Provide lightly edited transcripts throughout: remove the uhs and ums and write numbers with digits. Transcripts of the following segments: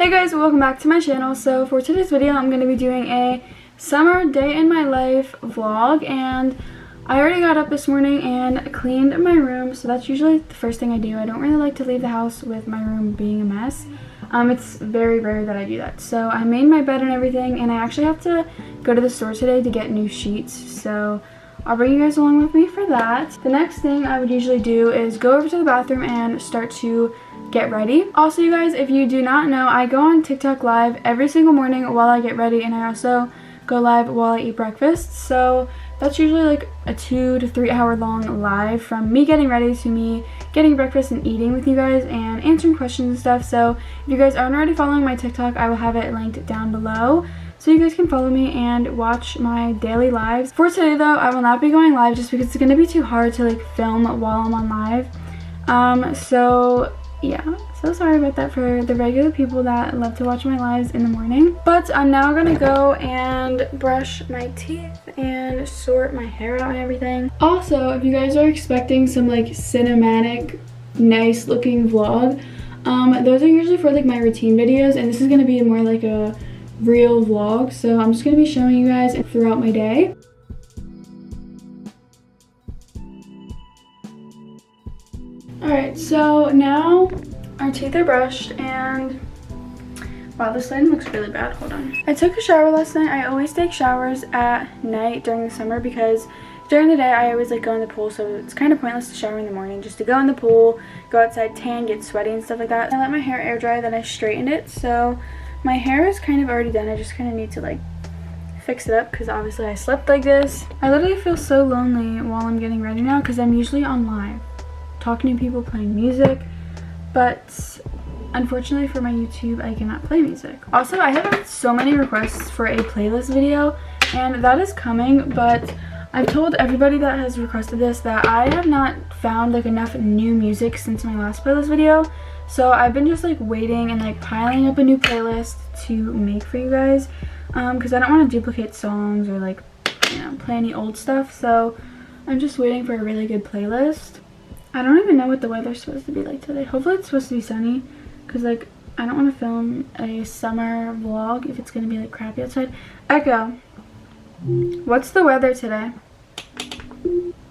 Hey guys, welcome back to my channel. So for today's video, I'm going to be doing a summer day in my life vlog, and I already got up this morning and cleaned my room. So that's usually the first thing I do. I don't really like to leave the house with my room being a mess. It's very rare that I do that. So I made my bed and everything, and I actually have to go to the store today to get new sheets. So I'll bring you guys along with me for that. The next thing I would usually do is go over to the bathroom and start to get ready. Also, you guys, if you do not know, I go on TikTok live every single morning while I get ready, and I also go live while I eat breakfast. So that's usually like a 2 to 3 hour long live from me getting ready to me getting breakfast and eating with you guys and answering questions and stuff. So if you guys aren't already following my TikTok, I will have it linked down below so you guys can follow me and watch my daily lives. For today though, I will not be going live just because it's going to be too hard to like film while I'm on live. So yeah, so sorry about that for the regular people that love to watch my lives in the morning. But I'm now gonna go and brush my teeth and sort my hair out and everything. Also, if you guys are expecting some like cinematic, nice looking vlog, those are usually for like my routine videos, and this is gonna be more like a real vlog. So I'm just gonna be showing you guys throughout my day. Alright, so now our teeth are brushed, and wow, this lighting looks really bad. Hold on. I took a shower last night. I always take showers at night during the summer because during the day I always like go in the pool, so it's kind of pointless to shower in the morning. Just to go in the pool, go outside, tan, get sweaty and stuff like that. I let my hair air dry, then I straightened it. So my hair is kind of already done. I just kind of need to like fix it up because obviously I slept like this. I literally feel so lonely while I'm getting ready now because I'm usually on live talking to people, playing music, but unfortunately for my YouTube I cannot play music. Also, I have had so many requests for a playlist video, and that is coming, but I've told everybody that has requested this that I have not found like enough new music since my last playlist video. So I've been just like waiting and like piling up a new playlist to make for you guys because I don't want to duplicate songs or like, you know, play any old stuff. So I'm just waiting for a really good playlist. I don't even know what the weather's supposed to be like today. Hopefully it's supposed to be sunny because like I don't want to film a summer vlog if it's going to be like crappy outside. Echo, what's the weather today?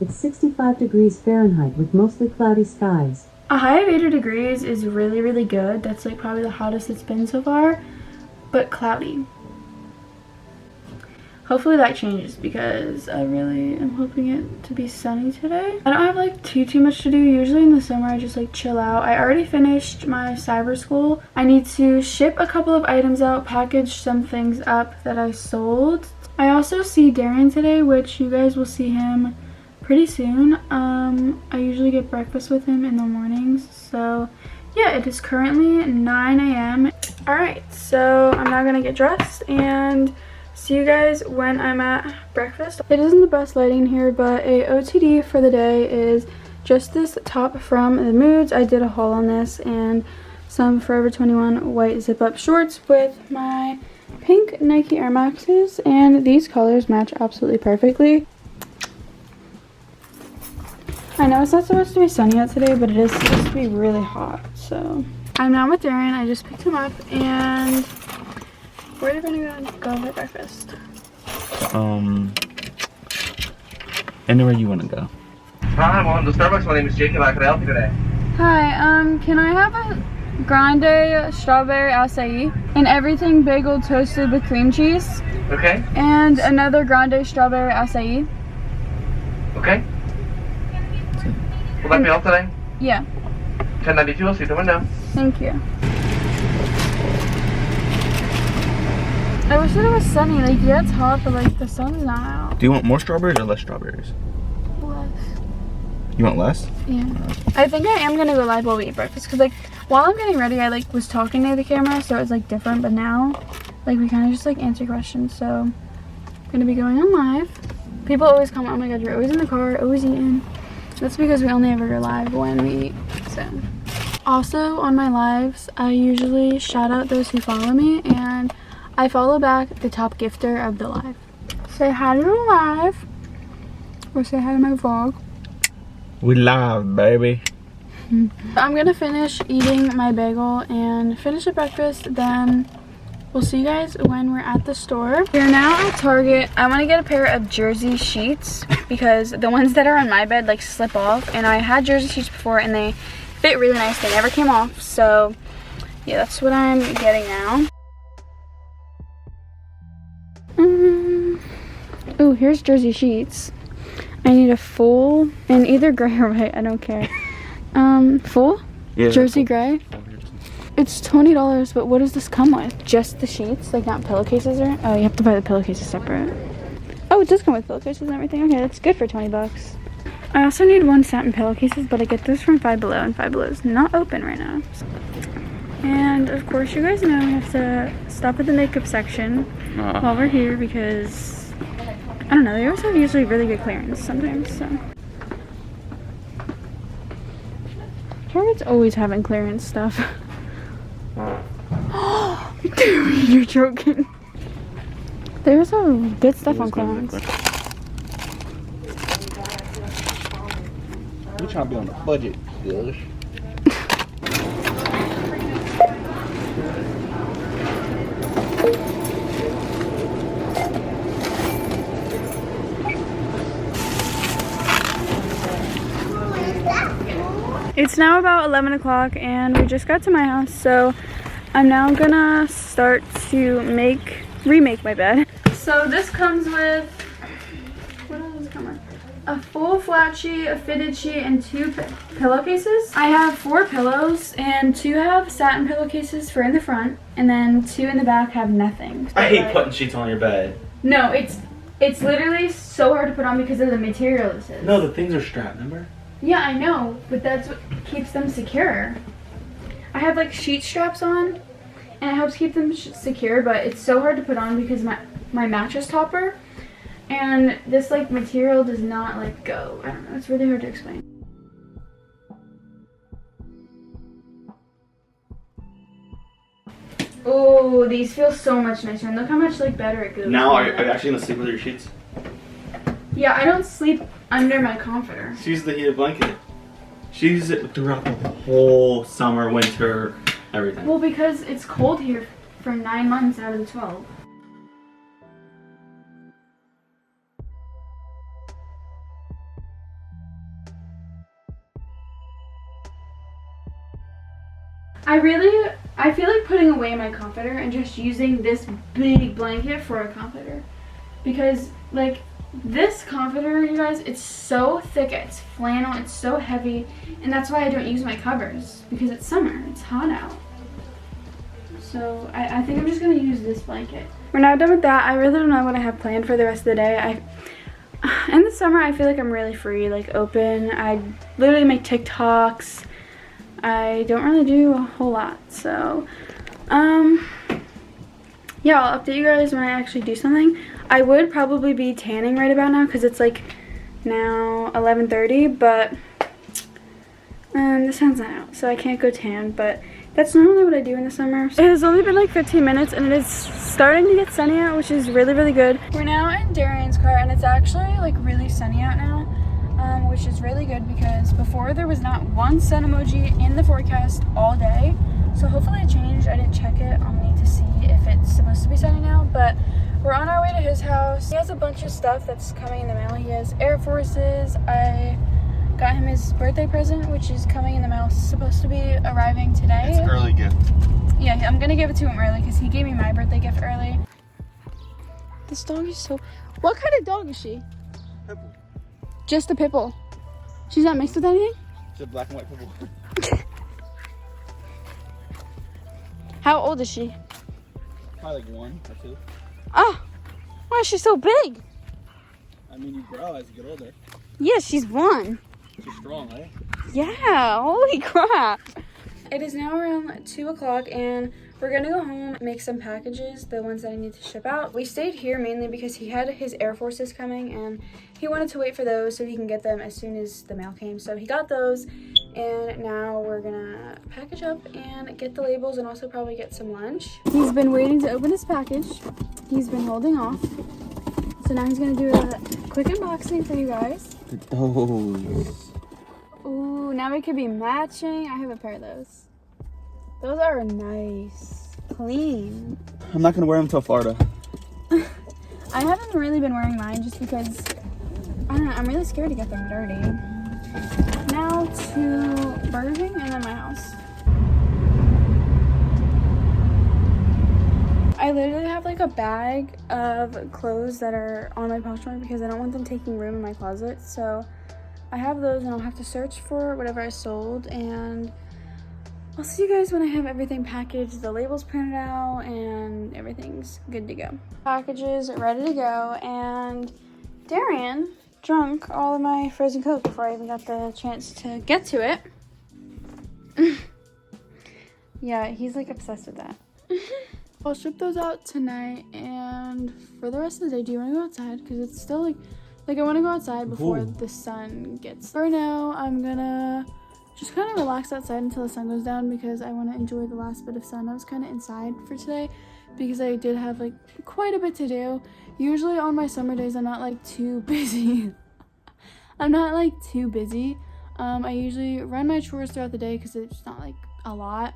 It's 65 degrees Fahrenheit with mostly cloudy skies. A high of 80 degrees is really good. That's like probably the hottest it's been so far, but cloudy. Hopefully that changes because I really am hoping it to be sunny today. I don't have like too much to do. Usually in the summer I just like chill out. I already finished my cyber school. I need to ship a couple of items out, package some things up that I sold. I also see Darian today, which you guys will see him pretty soon. I usually get breakfast with him in the mornings. So yeah, it is currently 9 a.m. Alright, so I'm now gonna get dressed and see you guys when I'm at breakfast. It isn't the best lighting here, but a OTD for the day is just this top from The Moods. I did a haul on this, and some Forever 21 white zip-up shorts with my pink Nike Air Maxes, and these colors match absolutely perfectly. I know it's not supposed to be sunny out today, but it is supposed to be really hot. So I'm now with Darren. I just picked him up, and where are we gonna go for breakfast? Anywhere you want to go. Hi, welcome to Starbucks. My name is Jacob. How can I help you today? Hi, can I have a grande strawberry acai and everything bagel toasted with cream cheese? Okay. And another grande strawberry acai. Okay. Will that be all today? Yeah. 1092. I'll see you at the window. Thank you. I wish that it was sunny. Like, yeah, it's hot, but like the sun's not out. Do you want more strawberries or less strawberries? Less. You want less? Yeah. I think I am gonna go live while we eat breakfast because like while I'm getting ready I like was talking to the camera, so it's like different, but now like we kind of just like answer questions. So I'm gonna be going on live. People always comment, oh my god, you're always in the car, always eating. That's because we only ever go live when we eat. So also on my lives I usually shout out those who follow me, and I follow back the top gifter of the live. Say hi to the live, or say hi to my vlog. We live, baby. I'm gonna finish eating my bagel and finish the breakfast, then we'll see you guys when we're at the store. We're now at Target. I want to get a pair of jersey sheets because the ones that are on my bed like slip off, and I had jersey sheets before and they fit really nice. They never came off, so yeah, that's what I'm getting now. Oh, here's jersey sheets. I need a full in either gray or white, I don't care. Full? Yeah, jersey full. gray. It's $20, but what does this come with? Just the sheets, like not pillowcases or? Oh, you have to buy the pillowcases separate. Oh, it does come with pillowcases and everything. Okay, that's good for 20 bucks. I also need 1 satin pillowcases, but I get those from Five Below, and Five Below is not open right now. And of course, you guys know we have to stop at the makeup section while we're here because I don't know. They always have usually really good clearance sometimes. So Target's always having clearance stuff. Dude, you're joking. There's some good stuff on clearance. We're trying to be on a budget, gosh. It's now about 11 o'clock and we just got to my house, so I'm now gonna start to remake my bed. So this comes with, what does this come with? A full flat sheet, a fitted sheet, and 2 pillowcases. I have 4 pillows and 2 have satin pillowcases for in the front, and then 2 in the back have nothing. So I hate putting sheets on your bed. No, it's literally so hard to put on because of the material this is. No, the things are strapped, remember? Yeah, I know, but that's what keeps them secure. I have like sheet straps on, and it helps keep them secure, but it's so hard to put on because my mattress topper and this like material does not like go. I don't know, it's really hard to explain. Oh, these feel so much nicer, and look how much like better it goes. Now, are you actually gonna sleep with your sheets? Yeah, I don't sleep under my comforter. She uses the heated blanket. She uses it throughout the whole summer, winter, everything. Well, because it's cold here for 9 months out of the 12. I feel like putting away my comforter and just using this big blanket for a comforter. Because, like, this comforter, you guys, it's so thick, it's flannel, it's so heavy, and that's why I don't use my covers, because it's summer, it's hot out. So I think I'm just gonna use this blanket. We're now done with that. I really don't know what I have planned for the rest of the day. In the summer, I feel like I'm really free, like open. I literally make TikToks. I don't really do a whole lot, so yeah, I'll update you guys when I actually do something. I would probably be tanning right about now because it's like now 11:30, but the sun's not out, so I can't go tan, but that's normally what I do in the summer. It has only been like 15 minutes and it is starting to get sunny out, which is really, really good. We're now in Darian's car and it's actually like really sunny out now, which is really good because before there was not one sun emoji in the forecast all day. So hopefully it changed. I didn't check it. I'll need to see if it's supposed to be sunny now, but we're on our way to his house. He has a bunch of stuff that's coming in the mail. He has Air Forces. I got him his birthday present, which is coming in the mail. It's supposed to be arriving today. It's an early gift. Yeah, I'm gonna give it to him early because he gave me my birthday gift early. This dog is so... What kind of dog is she? Purple. Just a pit bull. She's not mixed with anything? It's a black and white purple. How old is she? Probably like 1 or 2. Oh, why is she so big? I mean, you grow as you get older. Yeah, she's 1. She's strong, right? Yeah, holy crap. It is now around 2 o'clock and we're gonna go home, make some packages, the ones that I need to ship out. We stayed here mainly because he had his Air Forces coming and he wanted to wait for those so he can get them as soon as the mail came. So he got those and now we're gonna package up and get the labels and also probably get some lunch. He's been waiting to open his package. He's been holding off. So now he's gonna do a quick unboxing for you guys. Those. Ooh, now we could be matching. I have a pair of those. Those are nice. Clean. I'm not gonna wear them till Florida. I haven't really been wearing mine just because, I don't know, I'm really scared to get them dirty. Now to Burger King and then my house. I literally have like a bag of clothes that are on my Poshmark because I don't want them taking room in my closet. So I have those and I'll have to search for whatever I sold, and I'll see you guys when I have everything packaged, the labels printed out, and everything's good to go. Packages ready to go, and Darian drunk all of my frozen Coke before I even got the chance to get to it. Yeah, he's like obsessed with that. I'll ship those out tonight, and for the rest of the day, do you want to go outside? Because it's still like I want to go outside before the sun gets. For now, I'm gonna just kind of relax outside until the sun goes down because I want to enjoy the last bit of sun. I was kind of inside for today because I did have like quite a bit to do. Usually on my summer days, I'm not like too busy. I'm not like too busy. I usually run my chores throughout the day because it's not like a lot.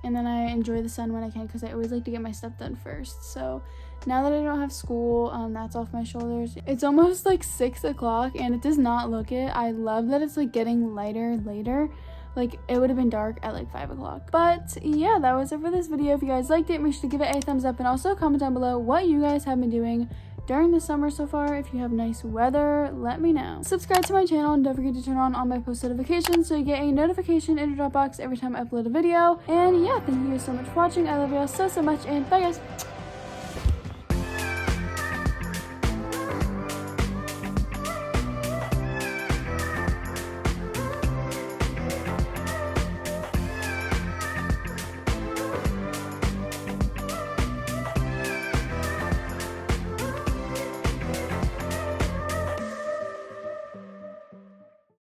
And then I enjoy the sun when I can because I always like to get my stuff done first. So now that I don't have school, that's off my shoulders. It's almost like 6 o'clock and it does not look it. I love that it's like getting lighter later. Like it would have been dark at like 5 o'clock. But yeah, that was it for this video. If you guys liked it, make sure to give it a thumbs up and also comment down below what you guys have been doing during the summer so far. If you have nice weather, let me know. Subscribe to my channel and don't forget to turn on all my post notifications so you get a notification in your Dropbox every time I upload a video. And yeah, thank you guys so much for watching. I love you all so much, and bye guys.